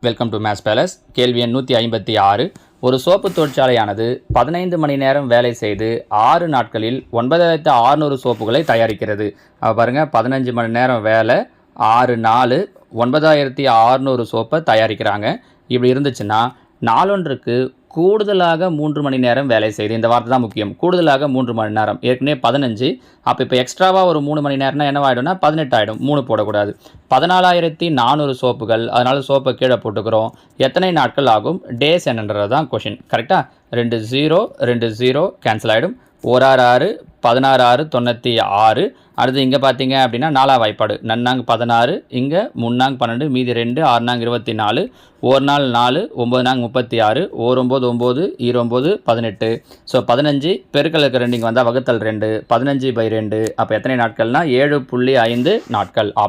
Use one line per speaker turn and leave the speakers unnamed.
Welcome to maths palace. கேள்வி எண் 156. ஒரு சோப்பு தொழிற்சாலையானது 15 மணி நேரம் வேலை செய்து 6 நாட்களில் 9600 சோப்புகளை தயாரிக்கிறது. பாருங்க, 15 மணி நேரம் வேலை, 6 நாள், 9600 சோப்பை தயாரிக்கிறாங்க. இப்படி இருந்துச்சுன்னா நாளொன்றுக்கு கூடுதலாக 3 மணி நேரம் வேலை செய்யுது. இந்த வார்த்தை தான் முக்கியம். கூடுதலாக 3 மணி நேரம். ஏற்கனவே 15. அப்போ இப்போ எக்ஸ்ட்ராவாக ஒரு 3 மணி நேரம்னா என்னவாயிடும்னா 18 ஆகிடும். 3 போடக்கூடாது. 14400 சோப்புகள். அதனால் சோப்பை கீழே போட்டுக்கிறோம். எத்தனை நாட்கள் ஆகும்? டேஸ் என்னன்றது தான் கொஷின். கரெக்டாக 2 0 2 0 கேன்சல் ஆகிடும். 1 6 16 6 96. அடுத்து இங்கே பார்த்தீங்க அப்படின்னா 4ஆம் வாய்ப்பாடு. நன்னாங்க 16, இங்கே 3 12, மீதி 2, 6 24, 1 நாள் 4, 9 36, 1 9 9, 29 18. ஸோ 15 பெருக்கலுக்கு 2 இங்கே வந்தால் வகுத்தல் 2, 15/2. அப்போ எத்தனை நாட்கள்னா 7.5 நாட்கள். ஆப்ஷன்